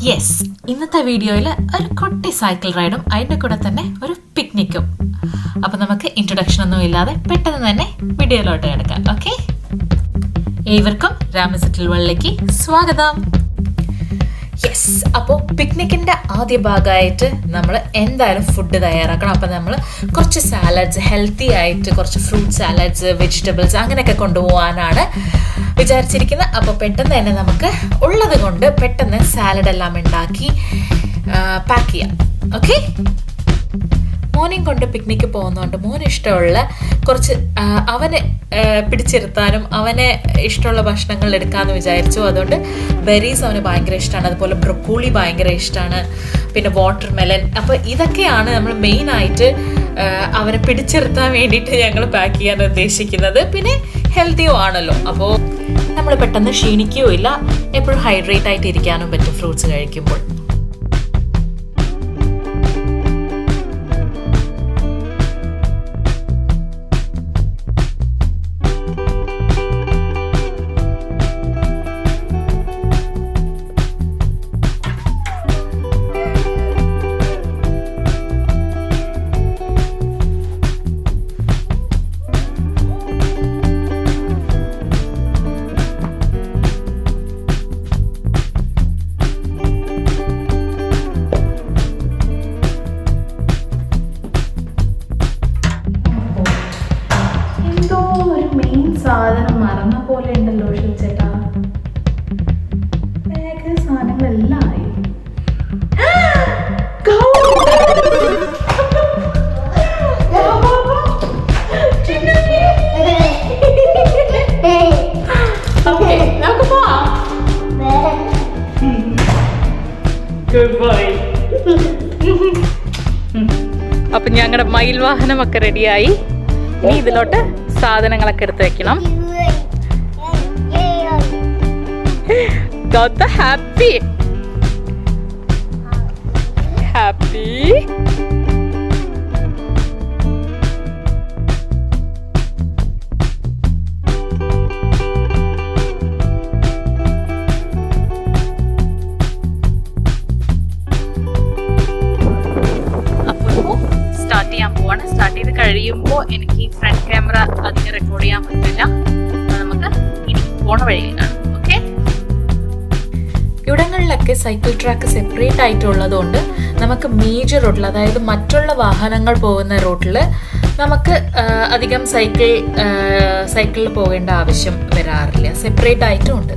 Yes, ഇന്നത്തെ വീഡിയോയിൽ ഒരു കുട്ടി സൈക്കിൾ റൈഡും അതിൻ്റെ കൂടെ തന്നെ ഒരു പിക്നിക്കും. അപ്പം നമുക്ക് ഇൻട്രൊഡക്ഷൻ ഒന്നും ഇല്ലാതെ പെട്ടെന്ന് തന്നെ വീഡിയോയിലോട്ട് കിടക്കാം. ഓക്കെ, ഏവർക്കും രാമസെറ്റിൽ വേൾഡിലേക്ക് സ്വാഗതം. യെസ്, അപ്പോൾ പിക്നിക്കിൻ്റെ ആദ്യ ഭാഗമായിട്ട് നമ്മൾ എന്തായാലും ഫുഡ് തയ്യാറാക്കണം. അപ്പം നമ്മൾ കുറച്ച് സാലഡ്സ്, ഹെൽത്തി ആയിട്ട് കുറച്ച് ഫ്രൂട്ട് സാലഡ്സ്, വെജിറ്റബിൾസ് അങ്ങനെയൊക്കെ കൊണ്ടുപോകാനാണ് വിചാരിച്ചിരിക്കുന്നത്. അപ്പോൾ പെട്ടെന്ന് തന്നെ നമുക്ക് ഉള്ളത് കൊണ്ട് പെട്ടെന്ന് സാലഡ് എല്ലാം ഉണ്ടാക്കി പാക്ക് ചെയ്യാം. ഓക്കെ, മോനെയും കൊണ്ട് പിക്നിക്ക് പോകുന്നതുകൊണ്ട് മോന് ഇഷ്ടമുള്ള കുറച്ച് അവനെ പിടിച്ചിരുത്താനും അവനെ ഇഷ്ടമുള്ള ഭക്ഷണങ്ങൾ എടുക്കാമെന്ന് വിചാരിച്ചു. അതുകൊണ്ട് ബെറീസ് അവന് ഭയങ്കര ഇഷ്ടമാണ്, അതുപോലെ ബ്രൊക്കോളി ഭയങ്കര ഇഷ്ടമാണ്, പിന്നെ വാട്ടർ മെലൻ. അപ്പോൾ ഇതൊക്കെയാണ് നമ്മൾ മെയിനായിട്ട് അവനെ പിടിച്ചിരുത്താൻ വേണ്ടിയിട്ട് ഞങ്ങൾ പാക്ക് ചെയ്യാൻ ഉദ്ദേശിക്കുന്നത്. പിന്നെ ഹെൽത്തിയോ ആണല്ലോ, അപ്പോൾ നമ്മൾ പെട്ടെന്ന് ക്ഷീണിക്കുകയോ ഇല്ല, എപ്പോഴും ഹൈഡ്രേറ്റ് ആയിട്ട് ഇരിക്കാനും പറ്റും ഫ്രൂട്ട്സ് കഴിക്കുമ്പോൾ. സാധനം മറന്ന പോലെ ഉണ്ടല്ലോ ചേട്ടാ. സാധനങ്ങളെല്ലാം ആയി. അപ്പൊ ഞങ്ങളുടെ മയിൽ വാഹനമൊക്കെ റെഡിയായി. ഇനി ഇതിലോട്ട് സാധനങ്ങളൊക്കെ എടുത്ത് വെക്കണം. ഹാപ്പി ഹാപ്പി സ്റ്റാർട്ട് ചെയ്യാൻ പോവാണ്. സ്റ്റാർട്ട് ചെയ്ത് കഴിയുമ്പോൾ എനിക്ക് ഫ്രണ്ട് ക്യാമറ അതിന് റെക്കോർഡ് ചെയ്യാൻ പറ്റില്ല. നമുക്ക് ഇനി പോണ വഴിയാണ്. ഓക്കെ, ഇവിടങ്ങളിലൊക്കെ സൈക്കിൾ ട്രാക്ക് സെപ്പറേറ്റ് ആയിട്ടുള്ളതുകൊണ്ട് നമുക്ക് മേജർ റോഡിൽ, അതായത് മറ്റുള്ള വാഹനങ്ങൾ പോകുന്ന റോഡിൽ നമുക്ക് അധികം സൈക്കിളിൽ പോകേണ്ട ആവശ്യം വരാറില്ല. സെപ്പറേറ്റ് ആയിട്ടും ഉണ്ട്.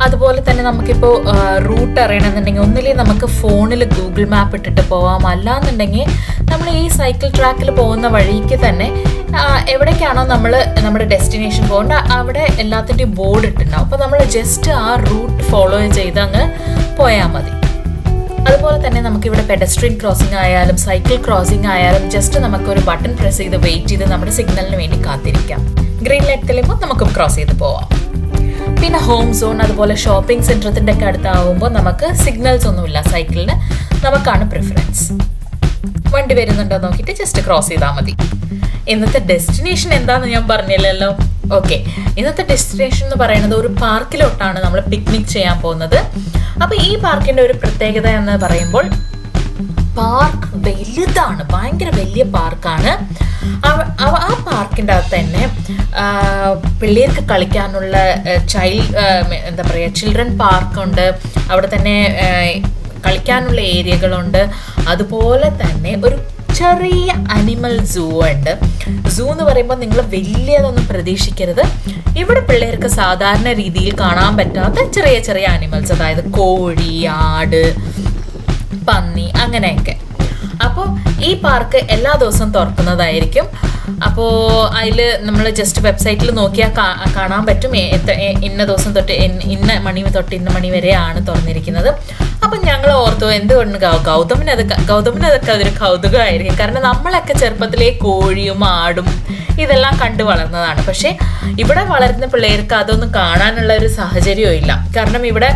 അതുപോലെ തന്നെ നമുക്കിപ്പോൾ റൂട്ട് അറിയണമെന്നുണ്ടെങ്കിൽ ഒന്നിലേ നമുക്ക് ഫോണിൽ ഗൂഗിൾ മാപ്പ് ഇട്ടിട്ട് പോവാം. അല്ലാന്നുണ്ടെങ്കിൽ നമ്മൾ ഈ സൈക്കിൾ ട്രാക്കിൽ പോകുന്ന വഴിക്ക് തന്നെ എവിടേക്കാണോ നമ്മൾ നമ്മുടെ ഡെസ്റ്റിനേഷൻ പോകേണ്ട അവിടെ എല്ലാത്തിൻ്റെയും ബോർഡ് ഇട്ടുണ്ടാവും. അപ്പോൾ നമ്മൾ ജസ്റ്റ് ആ റൂട്ട് ഫോളോ ചെയ്ത് അങ്ങ് പോയാൽ മതി. അതുപോലെ തന്നെ നമുക്കിവിടെ പെഡസ്ട്രിയൻ ക്രോസിംഗ് ആയാലും സൈക്കിൾ ക്രോസിംഗ് ആയാലും ജസ്റ്റ് നമുക്കൊരു ബട്ടൺ പ്രസ് ചെയ്ത് വെയിറ്റ് ചെയ്ത് നമ്മുടെ സിഗ്നലിന് വേണ്ടി കാത്തിരിക്കാം. ഗ്രീൻ ലൈറ്റ് തെളിയുമ്പോൾ നമുക്ക് ക്രോസ് ചെയ്ത് പോവാം. പിന്നെ ഹോം സോൺ, അതുപോലെ ഷോപ്പിംഗ് സെൻറ്ററിൻ്റെ ഒക്കെ അടുത്താവുമ്പോൾ നമുക്ക് സിഗ്നൽസ് ഒന്നുമില്ല സൈക്കിളിന്, നമുക്കാണ് പ്രിഫറൻസ്. വണ്ടി വരുന്നുണ്ടോ നോക്കിയിട്ട് ജസ്റ്റ് ക്രോസ് ചെയ്താൽ മതി. ഇന്നത്തെ ഡെസ്റ്റിനേഷൻ എന്താണെന്ന് ഞാൻ പറഞ്ഞില്ലല്ലോ. ഓക്കെ, ഇന്നത്തെ ഡെസ്റ്റിനേഷൻ എന്ന് പറയുന്നത് ഒരു പാർക്കിലോട്ടാണ് നമ്മൾ പിക്നിക് ചെയ്യാൻ പോകുന്നത്. അപ്പോൾ ഈ പാർക്കിൻ്റെ ഒരു പ്രത്യേകത എന്ന് പറയുമ്പോൾ പാർക്ക് വലുതാണ്, ഭയങ്കര വലിയ പാർക്കാണ്. ആ പാർക്കിൻ്റെ അകത്ത് തന്നെ പിള്ളേർക്ക് കളിക്കാനുള്ള ചിൽഡ്രൻ പാർക്കുണ്ട്. അവിടെ തന്നെ കളിക്കാനുള്ള ഏരിയകളുണ്ട്. അതുപോലെ തന്നെ ഒരു ചെറിയ അനിമൽ സൂ ഉണ്ട്. സൂ എന്ന് പറയുമ്പോൾ നിങ്ങൾ വലിയതൊന്നും പ്രതീക്ഷിക്കരുത്. ഇവിടെ പിള്ളേർക്ക് സാധാരണ രീതിയിൽ കാണാൻ പറ്റാത്ത ചെറിയ ചെറിയ അനിമൽസ്, അതായത് കോഴി, ആട്, പന്നി അങ്ങനെയൊക്കെ. അപ്പോൾ ഈ പാർക്ക് എല്ലാ ദിവസവും തുറക്കുന്നതായിരിക്കും. അപ്പോൾ അതിൽ നമ്മൾ ജസ്റ്റ് വെബ്സൈറ്റിൽ നോക്കിയാൽ കാണാൻ പറ്റും ഇന്ന ദിവസം തൊട്ട് ഇന്ന മണി തൊട്ട് ഇന്ന മണി വരെയാണ് തുറന്നിരിക്കുന്നത്. അപ്പം ഞങ്ങൾ ഓർത്തു എന്തുകൊണ്ട് ഗൗതമിനതൊക്കെ അതൊരു കൗതുകമായിരിക്കും. കാരണം നമ്മളൊക്കെ ചെറുപ്പത്തിലെ കോഴിയും ആടും ഇതെല്ലാം കണ്ടു വളർന്നതാണ്. പക്ഷേ ഇവിടെ വളരുന്ന പിള്ളേർക്ക് അതൊന്നും കാണാനുള്ള ഒരു സാഹചര്യവും ഇല്ല. കാരണം ഇവിടെ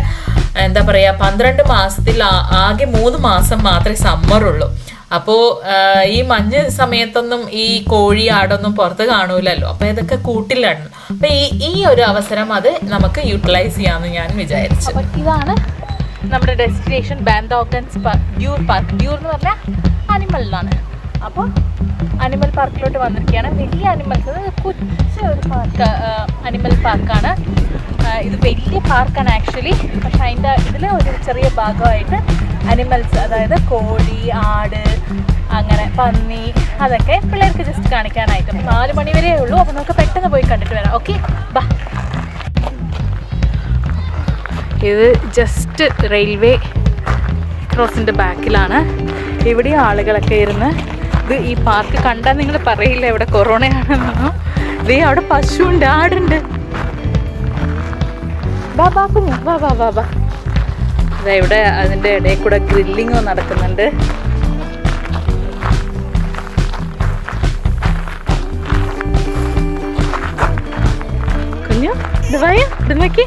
എന്താ പറയുക, 12 മാസത്തിൽ ആകെ 3 മാസം മാത്രമേ സമ്മറുള്ളൂ. അപ്പോൾ ഈ മഞ്ഞ് സമയത്തൊന്നും ഈ കോഴി ആടൊന്നും പുറത്ത് കാണൂലല്ലോ. അപ്പോൾ ഇതൊക്കെ കൂട്ടിലാണ്. അപ്പോൾ ഈ ഒരു അവസരം അത് നമുക്ക് യൂട്ടിലൈസ് ചെയ്യാമെന്ന് ഞാൻ വിചാരിച്ചു. അപ്പോൾ ഇതാണ് നമ്മുടെ ഡെസ്റ്റിനേഷൻ ബാൻഡോഗൻസ് ഡ്യൂർ പാർക്ക്. ഡ്യൂർ എന്ന് പറഞ്ഞാൽ അനിമലിനാണ്. അപ്പോൾ അനിമൽ പാർക്കിലോട്ട് വന്നിരിക്കുകയാണ്. വലിയ അനിമൽസ്, കൊച്ചു ഒരു പാർക്ക്, അനിമൽ പാർക്കാണ് ഇത്. വലിയ പാർക്കാണ് ആക്ച്വലി. പക്ഷെ അതിൻ്റെ ഇതിൽ ഒരു ചെറിയ ഭാഗമായിട്ട് അനിമൽസ്, അതായത് കോഴി, ആട്, അങ്ങനെ പന്നി, അതൊക്കെ പിള്ളേർക്ക് ജസ്റ്റ് കാണിക്കാനായിട്ട്. 4 മണി വരെ ഉള്ളൂ. അപ്പോൾ നമുക്ക് പെട്ടെന്ന് പോയി കണ്ടിട്ട് വരാം. ഓക്കെ, ബാ. ഇത് ജസ്റ്റ് റെയിൽവേ ക്രോസിൻ്റെ ബാക്കിലാണ്. ഇവിടെയും ആളുകളൊക്കെ ഇരുന്ന് ഇത് ഈ പാർക്ക് കണ്ടാൽ നിങ്ങൾ പറയില്ല ഇവിടെ കൊറോണയാണെന്നോ. ദേ അവിടെ പശുവുണ്ട്, ആടുണ്ട്. ബാ ബാ കുഞ്ഞു, വാ വാ വാ വാ. അതാ ഇവിടെ അതിൻ്റെ ഇടയിൽ കൂടെ ഗ്രില്ലിങ്ങോ നടക്കുന്നുണ്ട്. കുഞ്ഞു ഇത് വായ, ഇത് നോക്കി.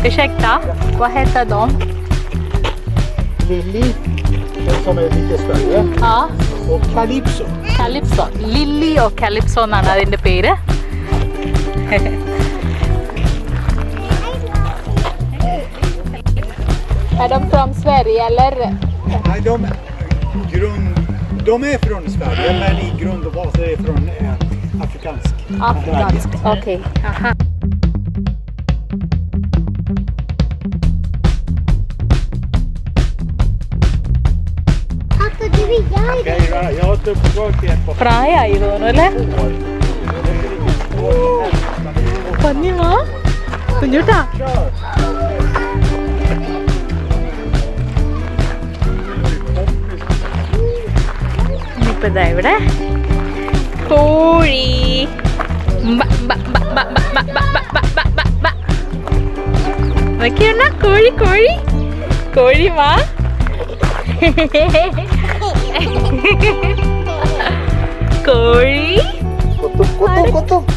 Ursäkta, vad heter de? Lilly, den som är lite större. Ja. Och Calypso. Calypso. Lilly och Calypso എന്നാണ് അതിൻ്റെ പേര്. Är de från Sverige eller? Nej, de är från Sverige, men i grund och bas är från afrikansk. Afrikansk, okej. Aha. Jag har ett uppdrag till ett par പ്രായമായി തോന്നുന്നു അല്ലേ? പന്നിമാ കുഞ്ഞുട്ടാ. ഇനിയിപ്പോ ഇതാ ഇവിടെ കോഴി. നോക്കിയുണ്ട കോഴി, കോഴി, കോഴി വാ. കോഴി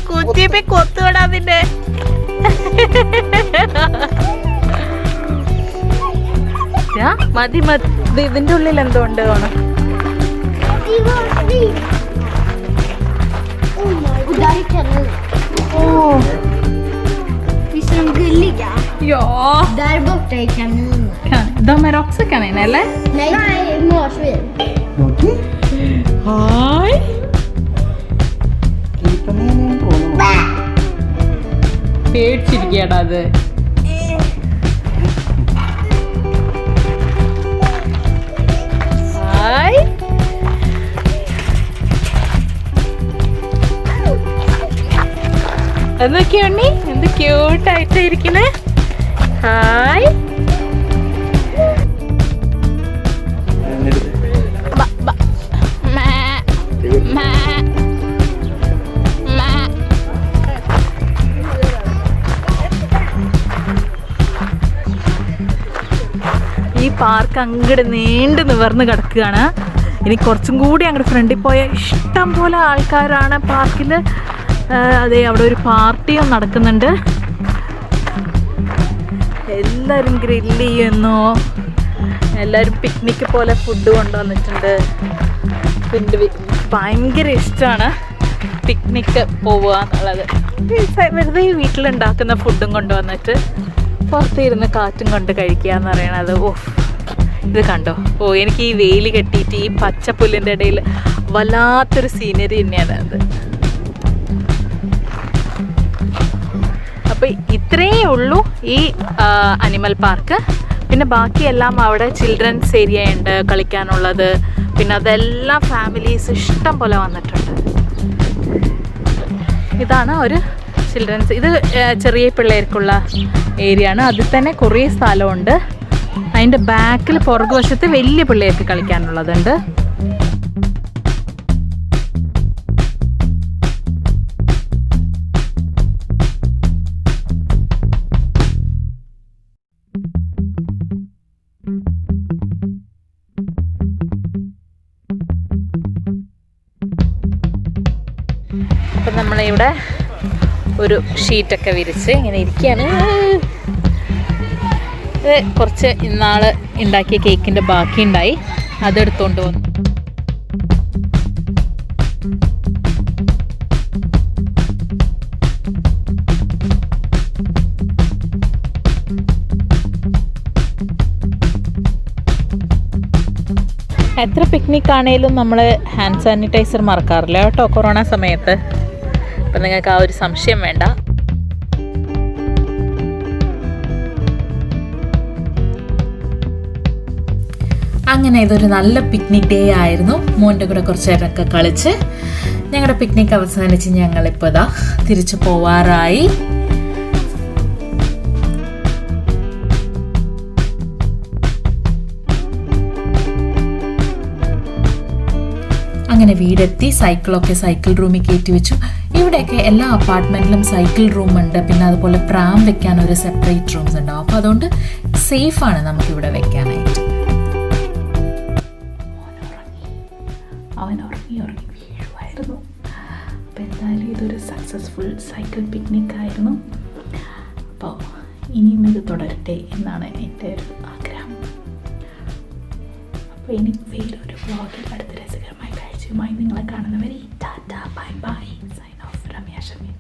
കുത്തിയപ്പോ കൊത്തുകൂടാ അതിന്റെ. മതി മതി. ഇതിന്റെ ഉള്ളിൽ എന്തോ ഉണ്ട് തോന്നുന്നു. Visst är de gulliga? Ja. Där borta är kaniner. De är också kaniner, eller? Nej, marsvin. Hej. പേടിച്ചിരിക്കടാ അത്. ഹായ്. എന്തൊക്കെയുണ്ണി, എന്ത് ക്യൂട്ടായിട്ട് ഇരിക്കണേ. ഹായ്. ഈ പാർക്ക് അങ്ങോട്ട് നീണ്ടു നിവർന്ന് കിടക്കുകയാണ്. ഇനി കുറച്ചും കൂടി അങ്ങോട്ട് ഫ്രണ്ടിൽ പോയ ഇഷ്ടം പോലെ ആൾക്കാരാണ് പാർക്കിൽ. അതെ, അവിടെ ഒരു പാർട്ടിയും നടക്കുന്നുണ്ട്. എല്ലാവരും ഗ്രില്ല് ചെയ്യുന്നു. എല്ലാവരും പിക്നിക്ക് പോലെ ഫുഡ് കൊണ്ടുവന്നിട്ടുണ്ട്. പിന്നെ ഭയങ്കര ഇഷ്ടമാണ് പിക്നിക്ക് പോവുക എന്നുള്ളത്. വെറുതെ വീട്ടിലുണ്ടാക്കുന്ന ഫുഡും കൊണ്ടുവന്നിട്ട് പുറത്തിരുന്ന് കാറ്റും കൊണ്ട് കഴിക്കുക എന്ന് പറയണത്. ഓ, ഇത് കണ്ടോ. ഓ, എനിക്ക് ഈ വെയിൽ കെട്ടിയിട്ട് ഈ പച്ചപ്പുല്ലിൻ്റെ ഇടയിൽ വല്ലാത്തൊരു സീനറി തന്നെയാണ് അത്. അപ്പോൾ ഇത്രയേ ഉള്ളൂ ഈ അനിമൽ പാർക്ക്. പിന്നെ ബാക്കിയെല്ലാം അവിടെ ചിൽഡ്രൻസ് ഏരിയ ഉണ്ട് കളിക്കാനുള്ളത്. പിന്നെ അതെല്ലാം ഫാമിലീസ് ഇഷ്ടം പോലെ വന്നിട്ടുണ്ട്. ഇതാണ് ഒരു ചിൽഡ്രൻസ്. ഇത് ചെറിയ പിള്ളേർക്കുള്ള ഏരിയ ആണ്. അതിൽ തന്നെ കുറേ സ്ഥലമുണ്ട്. അതിൻ്റെ ബാക്കിൽ പുറകുവശത്ത് വലിയ പിള്ളേർക്ക് കളിക്കാനുള്ളതുണ്ട്. അപ്പം നമ്മളിവിടെ ഒരു ഷീറ്റൊക്കെ വിരിച്ച് ഇങ്ങനെ ഇരിക്കുകയാണ്. ഇത് കുറച്ച് ഇന്നാൾ ഉണ്ടാക്കിയ കേക്കിൻ്റെ ബാക്കി ഉണ്ടായി, അതെടുത്തുകൊണ്ട് വന്നു. എത്ര പിക്നിക് ആണെങ്കിലും നമ്മൾ ഹാൻഡ് സാനിറ്റൈസർ മറക്കാറില്ല കേട്ടോ കൊറോണ സമയത്ത്. അപ്പം നിങ്ങൾക്ക് ആ ഒരു സംശയം വേണ്ട. അങ്ങനെ ഇതൊരു നല്ല പിക്നിക് ഡേ ആയിരുന്നു. മോൻ്റെ കൂടെ കുറച്ച് നേരമൊക്കെ കളിച്ച് ഞങ്ങളുടെ പിക്നിക് അവസാനിച്ച് ഞങ്ങളിപ്പോൾ ഇതാ തിരിച്ചു പോവാറായി. അങ്ങനെ വീടെത്തി. സൈക്കിളൊക്കെ സൈക്കിൾ റൂമിൽ കയറ്റി വെച്ചു. ഇവിടെയൊക്കെ എല്ലാ അപ്പാർട്ട്മെൻറ്റിലും സൈക്കിൾ റൂമുണ്ട്. പിന്നെ അതുപോലെ പ്രാം വെക്കാൻ ഒരു സെപ്പറേറ്റ് റൂംസ് ഉണ്ടാവും. അപ്പോൾ അതുകൊണ്ട് സേഫാണ് നമുക്കിവിടെ വെക്കാനായിട്ട്. അവൻ ഉറങ്ങി വീഴുമായിരുന്നു. അപ്പോൾ എന്തായാലും ഇതൊരു സക്സസ്ഫുൾ സൈക്കിൾ പിക്നിക് ആയിരുന്നു. അപ്പോൾ ഇനിയും ഇത് തുടരട്ടെ എന്നാണ് എൻ്റെ ഒരു ആഗ്രഹം. അപ്പോൾ ഇനി വേറൊരു വ്ളോഗിൽ അടുത്ത രസകരമായ കാഴ്ചയുമായി നിങ്ങളെ കാണുന്നവരെ tata bye bye. Sign off Ramya Shameer.